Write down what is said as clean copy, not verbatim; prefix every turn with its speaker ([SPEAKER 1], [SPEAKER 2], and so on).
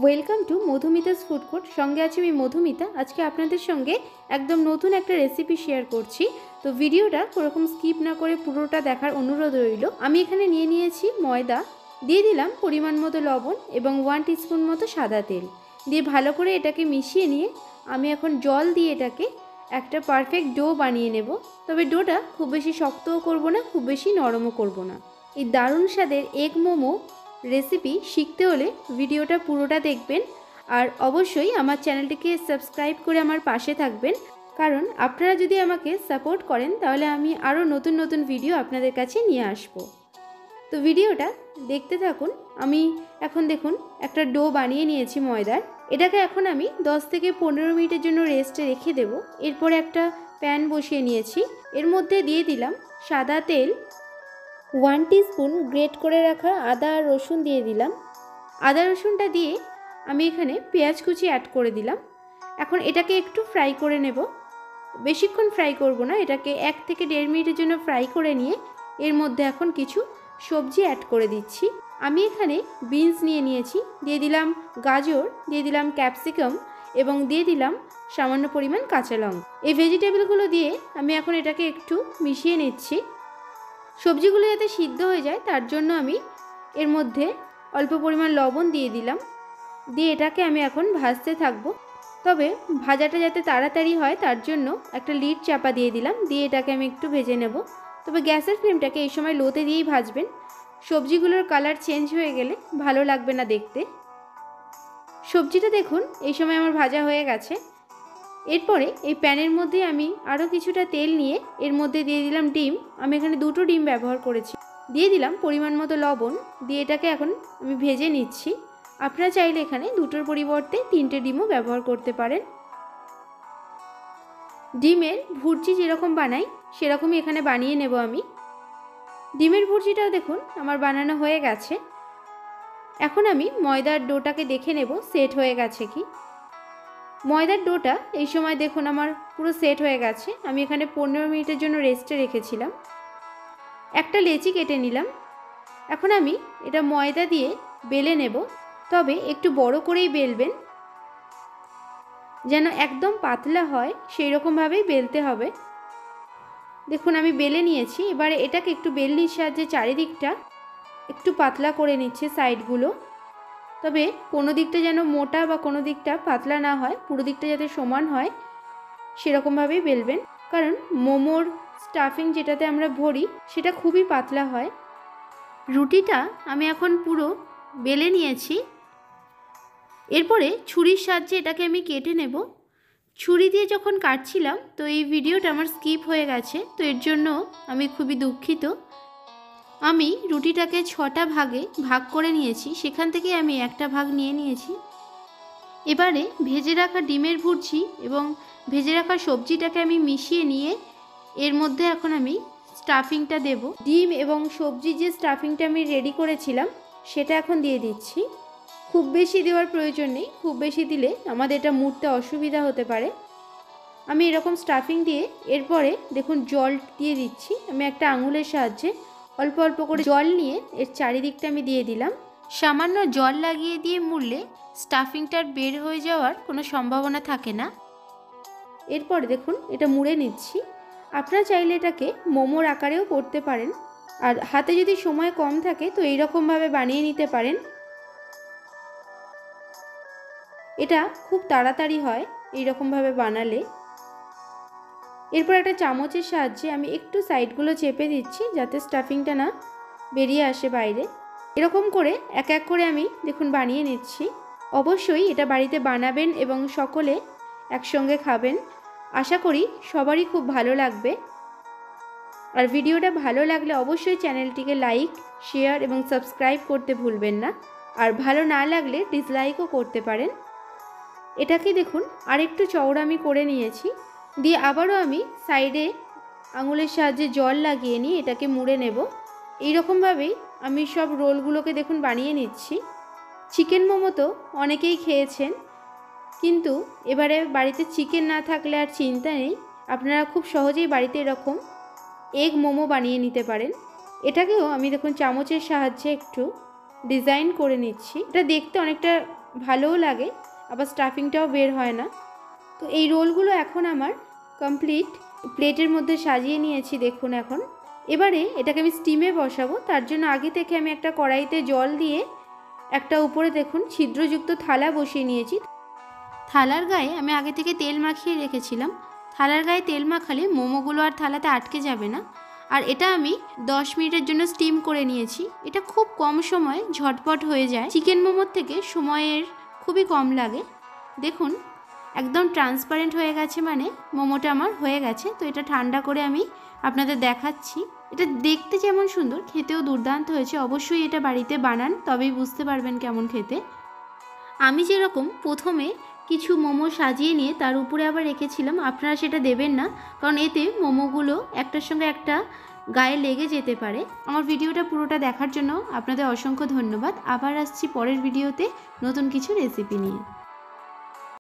[SPEAKER 1] Welcome to Madhumita's food court. সঙ্গে আছে আমি মধুমিতা। আজকে আপনাদের সঙ্গে একদম নতুন একটা রেসিপি শেয়ার করছি। তো ভিডিওটা কোনোরকম স্কিপ না করে পুরোটা দেখার অনুরোধ রইল। আমি এখানে নিয়ে নিয়েছি ময়দা, দিয়ে দিলাম পরিমাণ মতো লবণ এবং 1 টিস্পুন মতো সাদা তেল দিয়ে ভালো করে এটাকে মিশিয়ে নিয়ে আমি এখন জল দিয়ে এটাকে একটা পারফেক্ট ডো বানিয়ে নেব। তবে ডোটা খুব বেশি শক্তও করব না, খুব বেশি নরমও করব না। এই দারুণ স্বাদের এগ মোমো রেসিপি শিখতে হলে ভিডিওটা পুরোটা দেখবেন আর অবশ্যই আমার চ্যানেলটিকে সাবস্ক্রাইব করে আমার পাশে থাকবেন, কারণ আপনারা যদি আমাকে সাপোর্ট করেন তাহলে আমি আরও নতুন নতুন ভিডিও আপনাদের কাছে নিয়ে আসব। তো ভিডিওটা দেখতে থাকুন। আমি এখন দেখুন একটা ডো বানিয়ে নিয়েছি ময়দার। এটাকে এখন আমি 10 থেকে 15 মিনিটের জন্য রেস্টে রেখে দেব। এরপর একটা প্যান বসিয়ে নিয়েছি, এর মধ্যে দিয়ে দিলাম সাদা তেল, 1 টিস্পুন গ্রেট করে রাখা আদা আর রসুন দিয়ে দিলাম। আদা রসুনটা দিয়ে আমি এখানে পেঁয়াজ কুচি অ্যাড করে দিলাম। এখন এটাকে একটু ফ্রাই করে নেব, বেশিক্ষণ ফ্রাই করব না, এটাকে 1 থেকে 1.5 মিনিটের জন্য ফ্রাই করে নিয়ে এর মধ্যে এখন কিছু সবজি অ্যাড করে দিচ্ছি। আমি এখানে বিনস নিয়ে নিয়েছি, দিয়ে দিলাম গাজর, দিয়ে দিলাম ক্যাপসিকাম এবং দিয়ে দিলাম সামান্য পরিমাণ কাঁচা লঙ্কা। এই ভেজিটেবলগুলো দিয়ে আমি এখন এটাকে একটু মিশিয়ে নিচ্ছি। সবজিগুলো যাতে সিদ্ধ হয়ে যায় তার জন্য আমি এর মধ্যে অল্প পরিমাণ লবণ দিয়ে দিলাম, দিয়ে এটাকে আমি এখন ভাজতে থাকবো। তবে ভাজাটা যাতে তাড়াতাড়ি হয় তার জন্য একটা লিড চাপা দিয়ে দিলাম, দিয়ে এটাকে আমি একটু ভেজে নেব। তবে গ্যাসের ফ্লেমটাকে এই সময় লোতে দিয়েই ভাজবেন, সবজিগুলোর কালার চেঞ্জ হয়ে গেলে ভালো লাগবে না দেখতে। সবজিটা দেখুন এই সময় আমার ভাজা হয়ে গেছে। এরপরে এই প্যানের মধ্যে আমি আরও কিছুটা তেল নিয়ে এর মধ্যে দিয়ে দিলাম ডিম। আমি এখানে 2টো ডিম ব্যবহার করেছি। দিয়ে দিলাম পরিমাণ মতো লবণ, দিয়ে এটাকে এখন আমি ভেজে নিচ্ছি। আপনারা চাইলে এখানে 2টোর পরিবর্তে 3টে ডিমও ব্যবহার করতে পারেন। ডিমের ভুর্জি যেরকম বানাই সেরকমই এখানে বানিয়ে নেব আমি। ডিমের ভুর্জিটাও দেখুন আমার বানানো হয়ে গেছে। এখন আমি ময়দার ডোটাকে দেখে নেব সেট হয়ে গেছে কি। ময়দার ডোটা এই সময় দেখুন আমার পুরো সেট হয়ে গেছে। আমি এখানে 15 মিনিটের জন্য রেস্টে রেখেছিলাম। একটা লেচি কেটে নিলাম। এখন আমি এটা ময়দা দিয়ে বেলে নেব, তবে একটু বড় করেই বেলবেন, যেন একদম পাতলা হয় সেই রকমভাবেই বেলতে হবে। দেখুন আমি বেলে নিয়েছি। এবারে এটাকে একটু বেলনির সাহায্যে চারিদিকটা একটু পাতলা করে নিচ্ছে সাইডগুলো। তবে কোনো দিকটা যেন মোটা বা কোনো দিকটা পাতলা না হয়, পুরো দিকটা যাতে সমান হয় সেরকমভাবেই বেলবেন, কারণ মোমোর স্টাফিং যেটাতে আমরা ভরি সেটা খুবই পাতলা হয়। রুটিটা আমি এখন পুরো বেলে নিয়েছি। এরপরে ছুরির সাহায্যে এটাকে আমি কেটে নেব। ছুরি দিয়ে যখন কাটছিলাম তো এই ভিডিওটা আমার স্কিপ হয়ে গেছে, তো এর জন্য আমি খুবই দুঃখিত। আমি রুটিটাকে 6টা ভাগে ভাগ করে নিয়েছি, সেখান থেকে আমি একটা ভাগ নিয়ে নিয়েছি। এবারে ভেজে রাখা ডিমের ভুর্জি এবং ভেজে রাখা সবজিটাকে আমি মিশিয়ে নিয়ে এর মধ্যে এখন আমি স্টাফিংটা দেব। ডিম এবং সবজি যে স্টাফিংটা আমি রেডি করেছিলাম সেটা এখন দিয়ে দিচ্ছি। খুব বেশি দেওয়ার প্রয়োজন নেই, খুব বেশি দিলে আমাদের এটা মুড়তে অসুবিধা হতে পারে। আমি এরকম স্টাফিং দিয়ে এরপরে দেখুন জল দিয়ে দিচ্ছি। আমি একটা আঙুলের সাহায্যে অল্প অল্প করে জল নিয়ে এর চারিদিকটা আমি দিয়ে দিলাম। সামান্য জল লাগিয়ে দিয়ে মুড়লে স্টাফিংটার বের হয়ে যাওয়ার কোনো সম্ভাবনা থাকে না। এরপরে দেখুন এটা মুড়ে নিচ্ছি। আপনারা চাইলে এটাকে মোমোর আকারেও করতে পারেন, আর হাতে যদি সময় কম থাকে তো এইরকমভাবে বানিয়ে নিতে পারেন। এটা খুব তাড়াতাড়ি হয় এইরকমভাবে বানালে। এরপর একটা চামচের সাহায্যে আমি একটু সাইডগুলো চেপে দিচ্ছি যাতে স্টাফিংটা না বেরিয়ে আসে বাইরে। এরকম করে এক এক করে আমি দেখুন বানিয়ে নিচ্ছি। অবশ্যই এটা বাড়িতে বানাবেন এবং সকলে একসঙ্গে খাবেন। আশা করি সবারই খুব ভালো লাগবে। আর ভিডিওটা ভালো লাগলে অবশ্যই চ্যানেলটিকে লাইক, শেয়ার এবং সাবস্ক্রাইব করতে ভুলবেন না। আর ভালো না লাগলে ডিসলাইকও করতে পারেন। এটাকে দেখুন আরেকটু চওড়া আমি করে নিয়েছি, দিয়ে আবারও আমি সাইডে আঙুলের সাহায্যে জল লাগিয়ে নিয়ে এটাকে মুড়ে নেব। এইরকমভাবেই আমি সব রোলগুলোকে দেখুন বানিয়ে নিচ্ছি। চিকেন মোমো তো অনেকেই খেয়েছেন, কিন্তু এবারে বাড়িতে চিকেন না থাকলে আর চিন্তা নেই, আপনারা খুব সহজেই বাড়িতে এরকম এগ মোমো বানিয়ে নিতে পারেন। এটাকেও আমি দেখুন চামচের সাহায্যে একটু ডিজাইন করে নিচ্ছি। এটা দেখতে অনেকটা ভালোও লাগে, আবার স্টাফিংটাও বের হয় না। তো এই রোলগুলো এখন আমার কমপ্লিট, প্লেটের মধ্যে সাজিয়ে নিয়েছি দেখুন। এখন এবারে এটাকে আমি স্টিমে বসাবো। তার জন্য আগে থেকে আমি একটা কড়াইতে জল দিয়ে একটা উপরে দেখুন ছিদ্রযুক্ত থালা বসিয়ে নিয়েছি। থালার গায়ে আমি আগে থেকে তেল মাখিয়ে রেখেছিলাম। থালার গায়ে তেল মাখালে মোমোগুলো আর থালাতে আটকে যাবে না। আর এটা আমি 10 মিনিটের জন্য স্টিম করে নিয়েছি। এটা খুব কম সময়ে ঝটপট হয়ে যায়, চিকেন মোমোর থেকে সময়ের খুবই কম লাগে। দেখুন একদম ট্রান্সপারেন্ট হয়ে গেছে, মানে মোমোটা আমার হয়ে গেছে। তো এটা ঠান্ডা করে আমি আপনাদের দেখাচ্ছি। এটা দেখতে যেমন সুন্দর, খেতেও দুর্দান্ত হয়েছে। অবশ্যই এটা বাড়িতে বানান, তবেই বুঝতে পারবেন কেমন খেতে। আমি যেরকম প্রথমে কিছু মোমো সাজিয়ে নিয়ে তার উপরে আবার রেখেছিলাম, আপনারা সেটা দেবেন না, কারণ এতে মোমোগুলো একটার সঙ্গে একটা গায়ে লেগে যেতে পারে। আমার ভিডিওটা পুরোটা দেখার জন্য আপনাদের অসংখ্য ধন্যবাদ। আবার আসছি পরের ভিডিওতে নতুন কিছু রেসিপি নিয়ে।